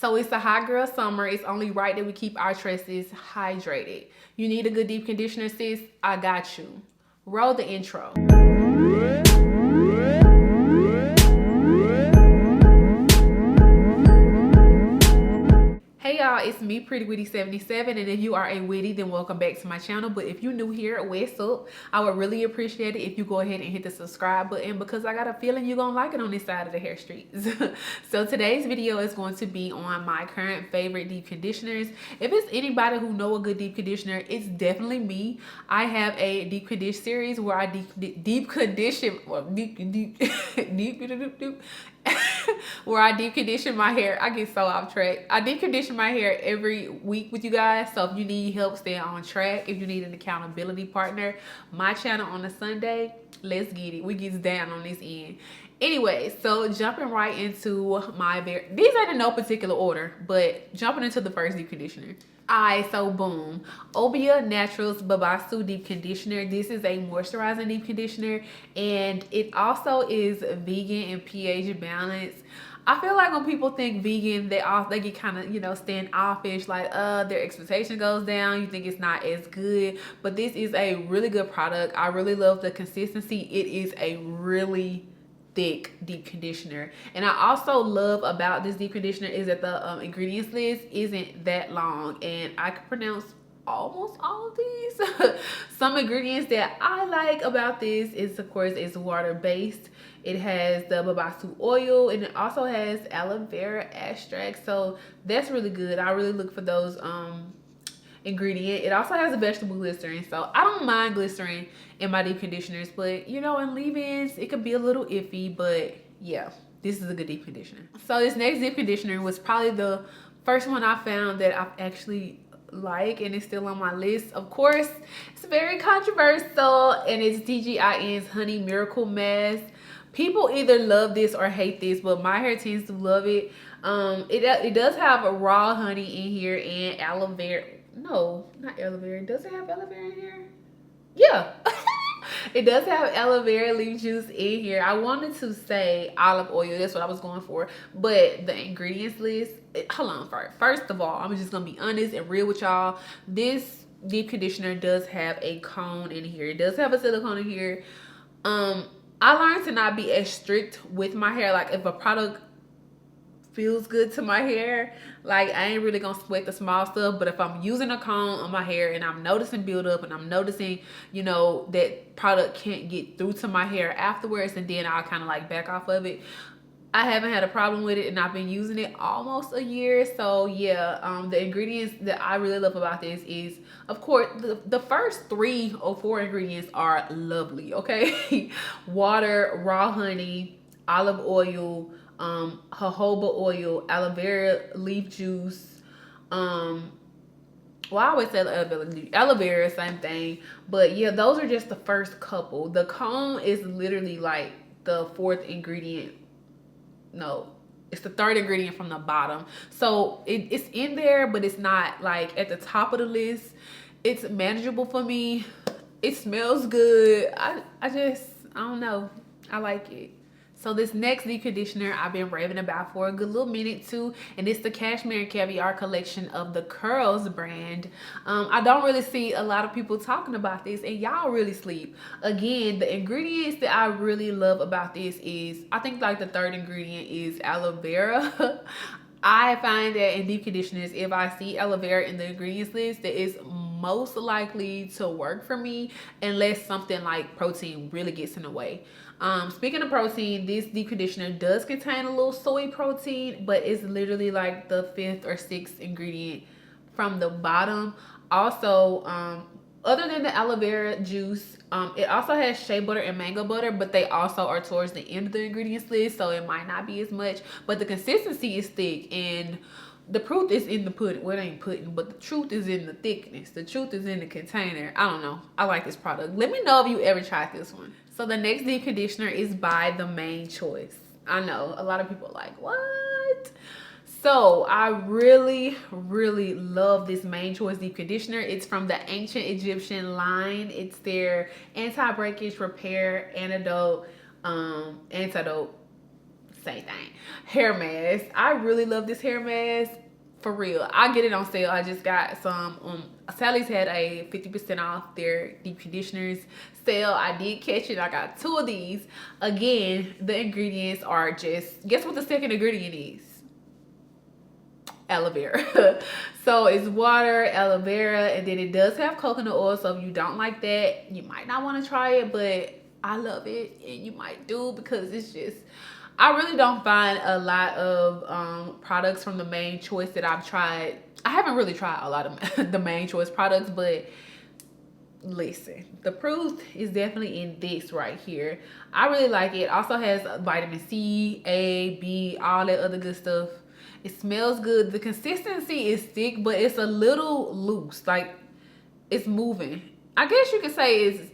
So it's a hot girl summer. It's only right that we keep our tresses hydrated. You need a good deep conditioner, sis? I got you. Roll the intro. Hey y'all, it's me, Prettywitty77, and if you are a witty, then welcome back to my channel. But if you're new here, what's up? I would really appreciate it if you go ahead and hit the subscribe button, because I got a feeling you're gonna like it on this side of the hair streets. So today's video is going to be on my current favorite deep conditioners. If it's anybody who know a good deep conditioner, it's definitely me. I have a deep condition series where I deep condition where I deep condition my hair. I get so off track. I deep condition my hair every week with you guys. So if you need help staying on track, if you need an accountability partner, my channel on a Sunday, let's get it. We get down on this end. Anyway, so jumping right into these ain't in no particular order, but jumping into the first deep conditioner. Alright, so boom, Obia Naturals Babasu Deep Conditioner. This is a moisturizing deep conditioner, and it also is vegan and pH balanced. I feel like when people think vegan, they get kind of, you know, standoffish, like their expectation goes down. You think it's not as good, but this is a really good product. I really love the consistency. It is a really thick deep conditioner, and I also love about this deep conditioner is that the ingredients list isn't that long, and I can pronounce almost all of these. Some ingredients that I like about this is, of course, it's water based. It has the babasu oil, and it also has aloe vera extract, so that's really good. I really look for those ingredient. It also has a vegetable glycerin, so I don't mind glycerin in my deep conditioners, but you know, in leave-ins it could be a little iffy. But yeah, this is a good deep conditioner. So this next deep conditioner was probably the first one I found that I actually like, and it's still on my list. Of course, it's very controversial, and it's DGIN's Honey Miracle Mask. People either love this or hate this, but my hair tends to love it. It does have a raw honey in here and aloe vera. No, not aloe vera. Does it have aloe vera in here? Yeah. It does have aloe vera leaf juice in here. I wanted to say olive oil. That's what I was going for. But the ingredients list, hold on. First of all, I'm just going to be honest and real with y'all. This deep conditioner does have a cone in here. It does have a silicone in here. I learned to not be as strict with my hair. Like, if a product feels good to my hair, like, I ain't really gonna sweat the small stuff. But if I'm using a cone on my hair and I'm noticing buildup, and I'm noticing, you know, that product can't get through to my hair afterwards, and then I'll kind of like back off of it. I haven't had a problem with it, and I've been using it almost a year. So yeah, the ingredients that I really love about this is, of course, the first 3 or 4 ingredients are lovely, okay? Water, raw honey, olive oil, jojoba oil, aloe vera leaf juice. Well, I always say aloe vera, same thing. But yeah, those are just the first couple. The cone is literally like the 4th ingredient. No, it's the 3rd ingredient from the bottom. So it's in there, but it's not like at the top of the list. It's manageable for me. It smells good. I don't know. I like it. So this next deep conditioner I've been raving about for a good little minute too, and it's the Cashmere and Caviar collection of the Curls brand. I don't really see a lot of people talking about this, and y'all really sleep. Again, the ingredients that I really love about this is, I think like the 3rd ingredient is aloe vera. I find that in deep conditioners, if I see aloe vera in the ingredients list, that is most likely to work for me, unless something like protein really gets in the way. Speaking of protein, this deep conditioner does contain a little soy protein, but it's literally like the 5th or 6th ingredient from the bottom. Also, other than the aloe vera juice, it also has shea butter and mango butter, but they also are towards the end of the ingredients list, so it might not be as much. But the consistency is thick, and the proof is in the pudding. Well, it ain't pudding, but the truth is in the thickness. The truth is in the container. I don't know. I like this product. Let me know if you ever tried this one. So the next deep conditioner is by The Main Choice. I know a lot of people are like, what? So I really, really love this Main Choice deep conditioner. It's from the Ancient Egyptian line. It's their anti-breakage repair antidote same thing. Hair mask. I really love this hair mask. For real. I get it on sale. I just got some. Sally's had a 50% off their deep conditioners sale. I did catch it. I got 2 of these. Again, the ingredients are just, guess what the second ingredient is? Aloe vera. So it's water, aloe vera, and then it does have coconut oil. So if you don't like that, you might not want to try it, but I love it, and you might do, because it's just, I really don't find a lot of products from the Main Choice that I've tried. I haven't really tried a lot of the Main Choice products, but listen, the proof is definitely in this right here. I really like it. Also has vitamin C, A, B, all that other good stuff. It smells good. The consistency is thick, but it's a little loose. Like, it's moving. I guess you could say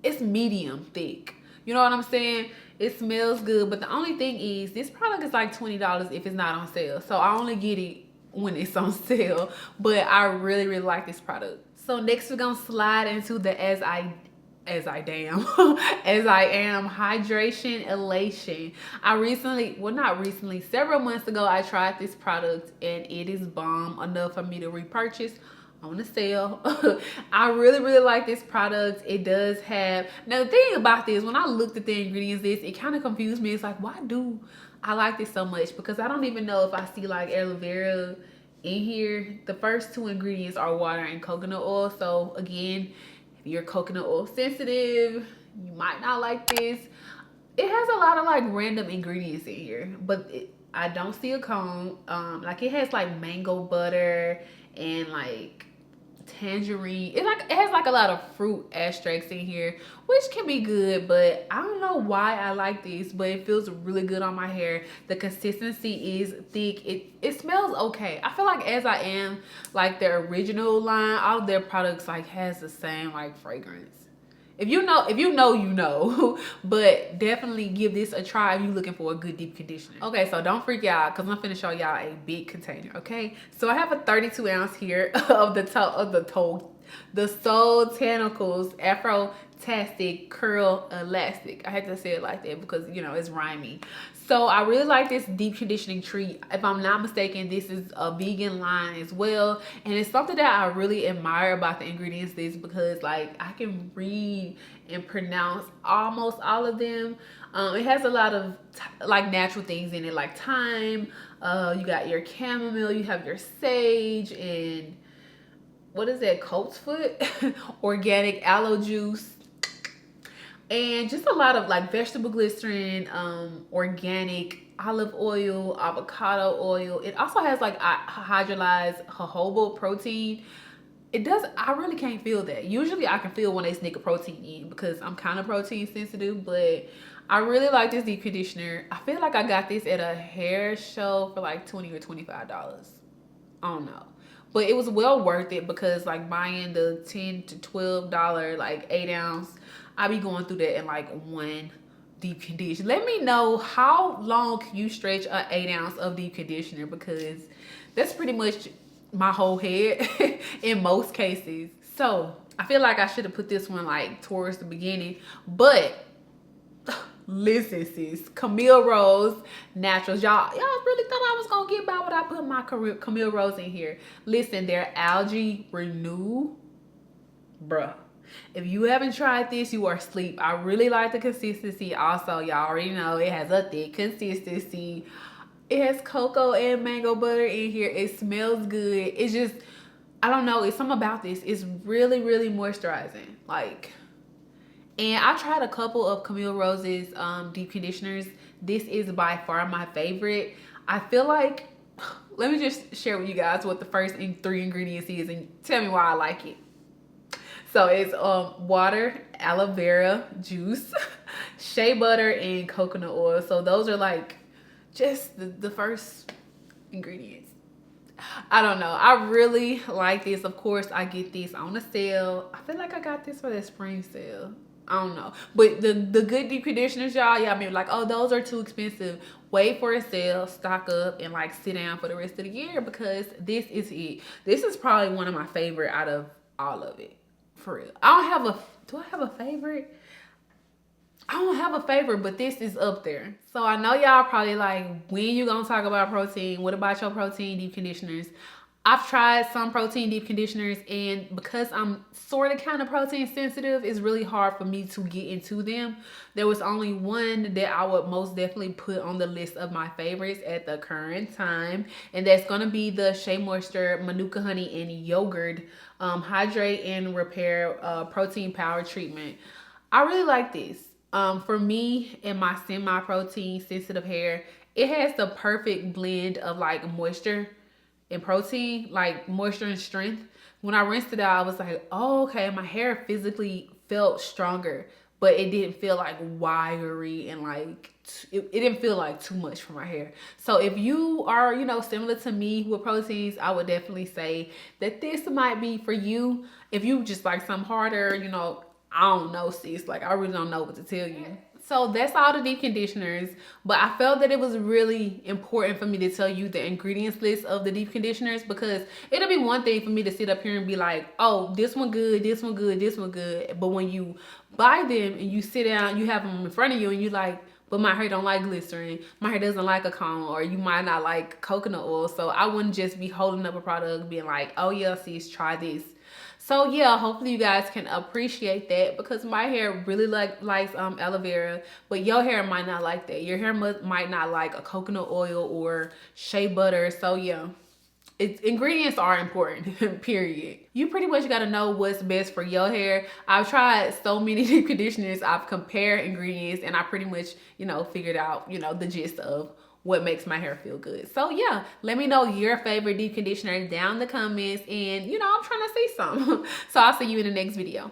it's medium thick. You know what I'm saying? It smells good, but the only thing is, this product is like $20 if it's not on sale. So I only get it when it's on sale, but I really, really like this product. So next we're gonna slide into the as I am hydration elation. Several months ago I tried this product, and it is bomb enough for me to repurchase on the sale. I really, really like this product. It does have, now the thing about this, when I looked at the ingredients, it kind of confused me. It's like, why do I like this so much? Because I don't even know if I see like aloe vera in here. The first 2 ingredients are water and coconut oil. So again, if you're coconut oil sensitive, you might not like this. It has a lot of like random ingredients in here, but I don't see a cone. Like, it has like mango butter and like tangerine. It has like a lot of fruit extracts in here, which can be good, but I don't know why I like this, but it feels really good on my hair. The consistency is thick. It smells okay. I feel like As I Am, like their original line, all of their products like has the same like fragrance. If you know, you know. But definitely give this a try if you're looking for a good deep conditioner. Okay, so don't freak out, because I'm finna show y'all a big container, okay? So I have a 32 ounce here of the Soul Tentacles Afro-Tastic Curl Elastic. I had to say it like that because, you know, it's rhyming. So I really like this deep conditioning treat. If I'm not mistaken, this is a vegan line as well. And it's something that I really admire about the ingredients this, because like I can read and pronounce almost all of them. It has a lot of like natural things in it, like thyme. You got your chamomile, you have your sage, and what is that? Colt's foot, organic aloe juice, and just a lot of like vegetable glycerin, organic olive oil, avocado oil. It also has like hydrolyzed jojoba protein. I really can't feel that. Usually I can feel when they sneak a protein in, because I'm kind of protein sensitive, but I really like this deep conditioner. I feel like I got this at a hair show for like $20 or $25. I don't know. But it was well worth it, because like buying the $10 to $12 like 8 ounce, I be going through that in like one deep conditioner. Let me know, how long can you stretch a 8 ounce of deep conditioner, because that's pretty much my whole head in most cases. So I feel like I should have put this one like towards the beginning, but listen, sis, Camille Rose Naturals. Y'all really thought I was gonna get by without putting my Camille Rose in here. Listen, their Algae Renew, bruh. If you haven't tried this, you are asleep. I really like the consistency. Also, y'all already know it has a thick consistency. It has cocoa and mango butter in here. It smells good. It's just, I don't know, it's something about this. It's really, really moisturizing. Like, and I tried a couple of Camille Rose's deep conditioners. This is by far my favorite. I feel like, let me just share with you guys what the first 3 ingredients is and tell me why I like it. So it's water, aloe vera juice, shea butter, and coconut oil. So those are like just the first ingredients. I don't know. I really like this. Of course, I get this on a sale. I feel like I got this for that spring sale. I don't know. But the good deep conditioners, y'all may be like, oh, those are too expensive. Wait for a sale, stock up, and like sit down for the rest of the year, because this is it. This is probably one of my favorite out of all of it. For real. Do I have a favorite? I don't have a favorite, but this is up there. So I know y'all probably like, when you gonna talk about protein? What about your protein deep conditioners? I've tried some protein deep conditioners, and because I'm sort of kind of protein sensitive, it's really hard for me to get into them. There was only one that I would most definitely put on the list of my favorites at the current time, and that's gonna be the Shea Moisture Manuka Honey and Yogurt Hydrate and Repair Protein Power Treatment. I really like this. For me and my semi-protein sensitive hair, it has the perfect blend of like moisture and protein, like moisture and strength. When I rinsed it out, I was like, oh, okay, my hair physically felt stronger, but it didn't feel like wiry and like it didn't feel like too much for my hair. So if you are, you know, similar to me with proteins, I would definitely say that this might be for you. If you just like some harder, you know, I don't know, sis. Like, I really don't know what to tell you. So that's all the deep conditioners, but I felt that it was really important for me to tell you the ingredients list of the deep conditioners, because it'll be one thing for me to sit up here and be like, oh, this one good, this one good, this one good. But when you buy them and you sit down, you have them in front of you and you like, but my hair don't like glycerin, my hair doesn't like a cone, or you might not like coconut oil. So I wouldn't just be holding up a product being like, oh yeah, sis, try this. So yeah, hopefully you guys can appreciate that, because my hair really likes aloe vera, but your hair might not like that. Your hair might not like a coconut oil or shea butter. So yeah, ingredients are important, period. You pretty much got to know what's best for your hair. I've tried so many deep conditioners. I've compared ingredients and I pretty much, you know, figured out, you know, the gist of what makes my hair feel good. So yeah, let me know your favorite deep conditioner down in the comments, and you know, I'm trying to see some. So I'll see you in the next video.